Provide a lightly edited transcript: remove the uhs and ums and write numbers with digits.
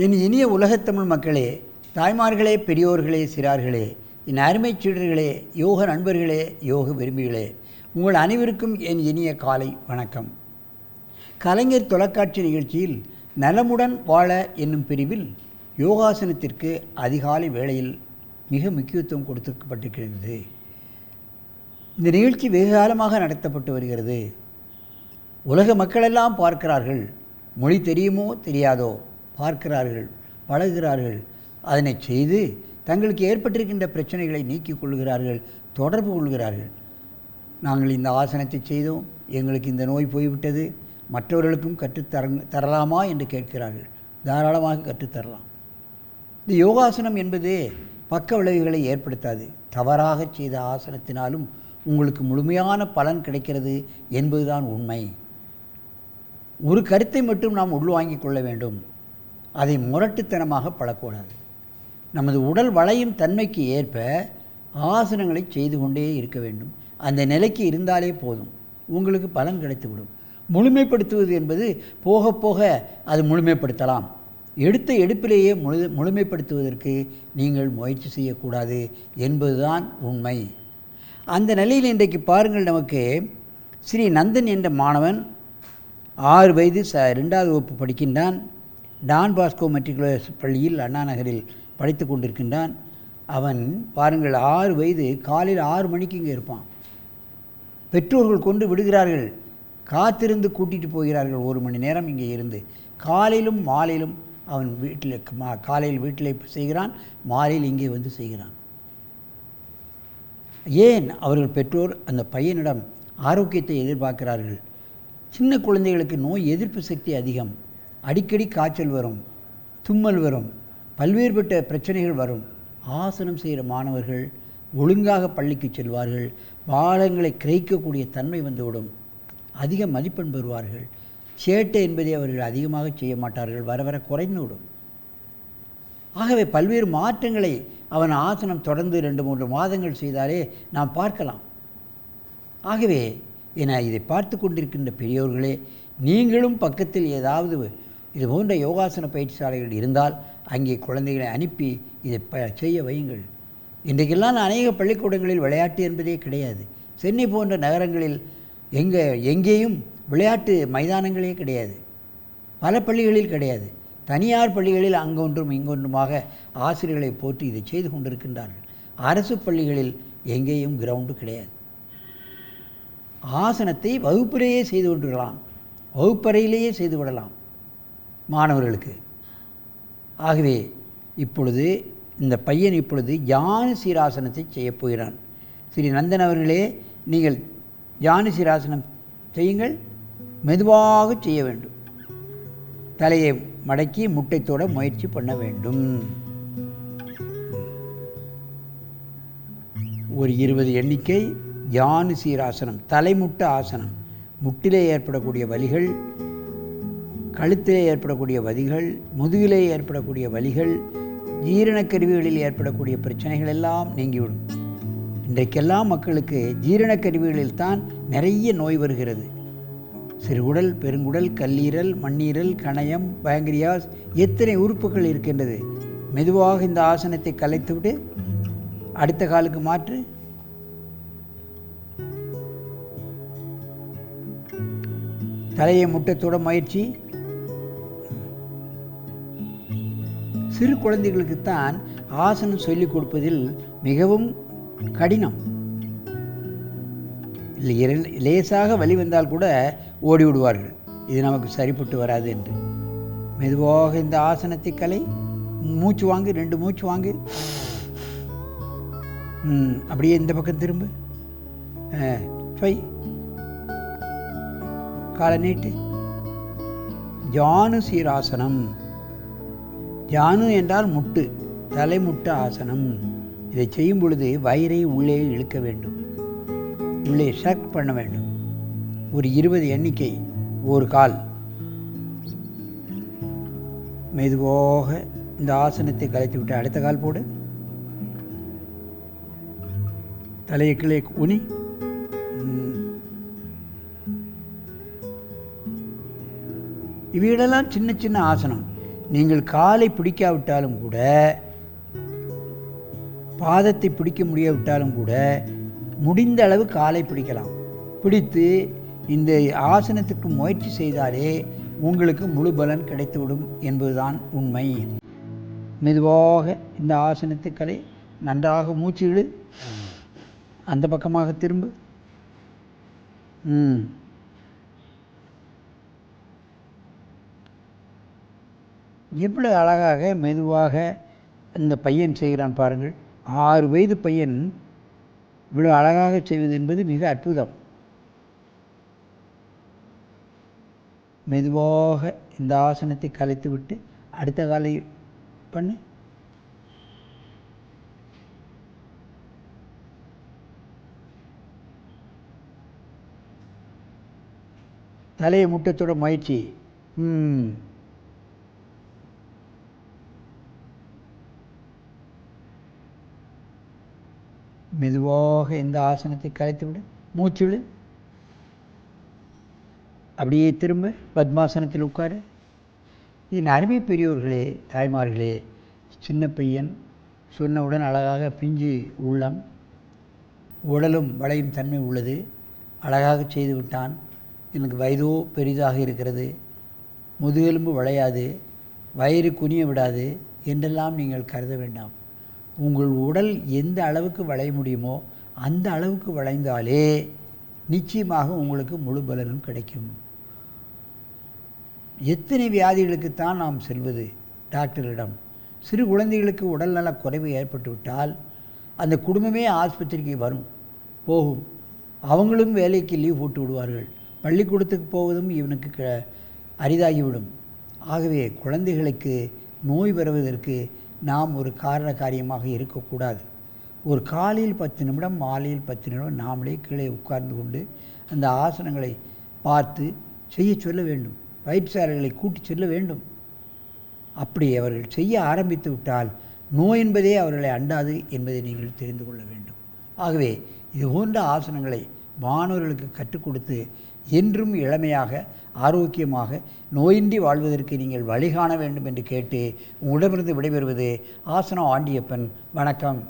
என் இனிய உலகத்தமிழ் மக்களே, தாய்மார்களே, பெரியோர்களே, சிறார்களே, என் அருமைச் சீடர்களே, யோக நண்பர்களே, யோக விரும்பிகளே, உங்கள் அனைவருக்கும் என் இனிய காலை வணக்கம். கலைஞர் தொலைக்காட்சி நிகழ்ச்சியில் நலமுடன் வாழ என்னும் பிரிவில் யோகாசனத்திற்கு அதிகாலை வேளையில் மிக முக்கியத்துவம் கொடுக்கப்பட்டிருக்கிறது. இந்த நிகழ்ச்சி வெகு காலமாக நடத்தப்பட்டு வருகிறது. உலக மக்களெல்லாம் பார்க்கிறார்கள். மொழி தெரியுமோ தெரியாதோ பார்க்கிறார்கள், பழகுகிறார்கள். அதனை செய்து தங்களுக்கு ஏற்பட்டிருக்கின்ற பிரச்சனைகளை நீக்கிக் கொள்கிறார்கள், தொடர்பு கொள்கிறார்கள். நாங்கள் இந்த ஆசனத்தை செய்தோம், எங்களுக்கு இந்த நோய் போய்விட்டது, மற்றவர்களுக்கும் கற்றுத்தரலாமா என்று கேட்கிறார்கள். தாராளமாக கற்றுத்தரலாம். இந்த யோகாசனம் என்பது பக்க விளைவுகளை ஏற்படுத்தாது. தவறாக செய்த ஆசனத்தினாலும் உங்களுக்கு முழுமையான பலன் கிடைக்கிறது என்பதுதான் உண்மை. ஒரு கருத்தை மட்டும் நாம் உள்வாங்கிக் கொள்ள வேண்டும். அதை முரட்டுத்தனமாக பழக்கூடாது. நமது உடல் வளையும் தன்மைக்கு ஏற்ப ஆசனங்களை செய்து கொண்டே இருக்க வேண்டும். அந்த நிலைக்கு இருந்தாலே போதும், உங்களுக்கு பலன் கிடைத்துவிடும். முழுமைப்படுத்துவது என்பது போக போக அது முழுமைப்படுத்தலாம். எடுத்த எடுப்பிலேயே முழுமைப்படுத்துவதற்கு நீங்கள் முயற்சி செய்யக்கூடாது என்பதுதான் உண்மை. அந்த நிலையில் இன்றைக்கு பாருங்கள், நமக்கு ஸ்ரீ நந்தன் என்ற மாணவன் 6 வயது 2வது வகுப்பு படிக்கின்றான். டான் பாஸ்கோ மெட்ரிகுலர் பள்ளியில் அண்ணா நகரில் படித்து கொண்டிருக்கின்றான். அவன் பாருங்கள், 6 வயது, காலையில் 6 மணிக்கு இங்கே இருப்பான். பெற்றோர்கள் கொண்டு விடுகிறார்கள், காத்திருந்து கூட்டிகிட்டு போகிறார்கள். 1 மணி நேரம் இங்கே இருந்து காலையிலும் மாலையிலும் அவன் வீட்டில் காலையில் வீட்டில் செய்கிறான், மாலையில் இங்கே வந்து செய்கிறான். ஏன்? அவர்கள் பெற்றோர் அந்த பையனிடம் ஆரோக்கியத்தை எதிர்பார்க்கிறார்கள். சின்ன குழந்தைகளுக்கு நோய் எதிர்ப்பு சக்தி அதிகம். அடிக்கடி காய்ச்சல் வரும், தும்மல் வரும், பல்வேறுபட்ட பிரச்சனைகள் வரும். ஆசனம் செய்கிற மாணவர்கள் ஒழுங்காக பள்ளிக்கு செல்வார்கள். பாடங்களை கிரகிக்கக்கூடிய தன்மை வந்துவிடும். அதிக மதிப்பெண் பெறுவார்கள். சேட்டை என்பதை அவர்கள் அதிகமாக செய்ய மாட்டார்கள். வர வர குறைந்துவிடும். ஆகவே பல்வேறு மாற்றங்களை அவன் ஆசனம் தொடர்ந்து 2-3 மாதங்கள் செய்தாலே நாம் பார்க்கலாம். ஆகவே இதை பார்த்து கொண்டிருக்கின்ற பெரியோர்களே, நீங்களும் பக்கத்தில் ஏதாவது இது போன்ற யோகாசன பயிற்சியாளர்கள் இருந்தால் அங்கே குழந்தைகளை அனுப்பி இதை செய்ய வையுங்கள். இன்றைக்கெல்லாம் அநேக பள்ளிக்கூடங்களில் விளையாட்டு என்பதே கிடையாது. சென்னை போன்ற நகரங்களில் எங்கேயும் விளையாட்டு மைதானங்களே கிடையாது. பல பள்ளிகளில் கிடையாது. தனியார் பள்ளிகளில் அங்கொன்றும் இங்கொன்றுமாக ஆசிரியர்களை போட்டு இதை செய்து கொண்டிருக்கின்றார்கள். அரசு பள்ளிகளில் எங்கேயும் கிரவுண்டு கிடையாது. ஆசனத்தை வகுப்பிலேயே செய்து கொண்டிருக்கலாம், வகுப்பறையிலேயே செய்து விடலாம் மாணவர்களுக்கு. ஆகவே இப்பொழுது இந்த பையன் இப்பொழுது ஜானு சீராசனத்தை செய்யப்போகிறான். ஸ்ரீ நந்தன் அவர்களே, நீங்கள் ஜானு சீராசனம் செய்யுங்கள். மெதுவாக செய்ய வேண்டும். தலையை மடக்கி முட்டைத்தோட முயற்சி பண்ண வேண்டும். ஒரு 20 எண்ணிக்கை ஜானு சீராசனம், தலைமுட்ட ஆசனம். முட்டிலே ஏற்படக்கூடிய வலிகள், கழுத்திலே ஏற்படக்கூடிய வலிகள், முதுகிலே ஏற்படக்கூடிய வலிகள், ஜீரணக்கருவிகளில் ஏற்படக்கூடிய பிரச்சனைகள் எல்லாம் நீங்கிவிடும். இன்றைக்கெல்லாம் மக்களுக்கு ஜீரணக்கருவிகளில் தான் நிறைய நோய் வருகிறது. சிறுகுடல், பெருங்குடல், கல்லீரல், மண்ணீரல், கணையம், பேங்க்ரியாஸ், எத்தனை உறுப்புகள் இருக்கின்றது. மெதுவாக இந்த ஆசனத்தை கலைத்துவிட்டு அடுத்த காலுக்கு மாற்று. தலையை முட்டத்தோட முயற்சி. சிறு குழந்தைகளுக்குத்தான் ஆசனம் சொல்லிக் கொடுப்பதில் மிகவும் கடினம். லேசாக வலி வந்தால் கூட ஓடி விடுவார்கள், இது நமக்கு சரிப்பட்டு வராது என்று. மெதுவாக இந்த ஆசனத்தை கலை. மூச்சு வாங்கு, 2 மூச்சு வாங்கு. அப்படியே இந்த பக்கம் திரும்ப. காலை நீட்டு. ஜானு சீராசனம். ஜானு என்றால் முட்டு, தலைமுட்ட ஆசனம். இதை செய்யும் பொழுது வயிறை உள்ளே இழுக்க வேண்டும், உள்ளே ஷக் பண்ண வேண்டும். ஒரு 20 எண்ணிக்கை, ஒரு கால். மெதுவாக இந்த ஆசனத்தை கலைத்து விட்டு அடுத்த கால் போடு. தலையை கீழே உனி. இவைகளெல்லாம் சின்ன சின்ன ஆசனம். நீங்கள் காலை பிடிக்காவிட்டாலும் கூட, பாதத்தை பிடிக்க முடியாவிட்டாலும் கூட, முடிந்த அளவு காலை பிடிக்கலாம். பிடித்து இந்த ஆசனத்துக்கு முயற்சி செய்தாலே உங்களுக்கு முழு பலன் கிடைத்துவிடும் என்பதுதான் உண்மை. மெதுவாக இந்த ஆசனத்துக்களை நன்றாக மூச்சு இழு. அந்த பக்கமாக திரும்பு. எவ்வளவு அழகாக மெதுவாக இந்த பையன் செய்கிறான் பாருங்கள். 6 வயது பையன் இவ்வளவு அழகாக செய்வது என்பது மிக அற்புதம். மெதுவாக இந்த ஆசனத்தை கலைத்து விட்டு அடுத்த காலை பண்ணு. தலையை முட்டத்தோட முயற்சி. மெதுவாக இந்த ஆசனத்தை கலைத்து விடு. மூச்சுடு. அப்படியே திரும்ப பத்மாசனத்தில் உட்காரு. என் அருமை பெரியோர்களே, தாய்மார்களே, சின்ன பையன் சொன்னவுடன் அழகாக பிஞ்சு உள்ளம், உடலும் வளையும் தன்மை உள்ளது, அழகாக செய்து விட்டான். எனக்கு வயதோ பெரிதாக இருக்கிறது, முதுகெலும்பு வளையாது, வயிறு குனிய விடாது என்றெல்லாம் நீங்கள் கருத வேண்டாம். உங்கள் உடல் எந்த அளவுக்கு வளைய முடியுமோ அந்த அளவுக்கு வளைந்தாலே நிச்சயமாக உங்களுக்கு முழு பலனும் கிடைக்கும். எத்தனை வியாதிகளுக்குத்தான் நாம் செல்வது டாக்டரிடம்? சிறு குழந்தைகளுக்கு உடல்நல குறைவு ஏற்பட்டுவிட்டால் அந்த குடும்பமே ஆஸ்பத்திரிக்கு வரும் போகும். அவங்களும் வேலைக்கு லீவ் போட்டு விடுவார்கள். பள்ளிக்கூடத்துக்கு போவதும் இவனுக்கு அரிதாகிவிடும். ஆகவே குழந்தைகளுக்கு நோய் வருவதற்கு நாம் ஒரு காரண காரியமாக இருக்கக்கூடாது. ஒரு காலையில் 10 நிமிடம், மாலையில் 10 நிமிடம் நாமளே கீழே உட்கார்ந்து கொண்டு அந்த ஆசனங்களை பார்த்து செய்ய சொல்ல வேண்டும். பயிற்சியாளர்களை கூட்டி செல்ல வேண்டும். அப்படி அவர்கள் செய்ய ஆரம்பித்து விட்டால் நோய் என்பதே அவர்களை அண்டாது என்பதை நீங்கள் தெரிந்து கொள்ள வேண்டும். ஆகவே இது போன்ற ஆசனங்களை மாணவர்களுக்கு கற்றுக் கொடுத்து என்றும் இளமையாக, ஆரோக்கியமாக, நோயின்றி வாழ்வதற்கு நீங்கள் வழிகாண வேண்டும் என்று கேட்டு உங்களிடமிருந்து விடைபெறுவது ஆசனம் ஆண்டியப்பன். வணக்கம்.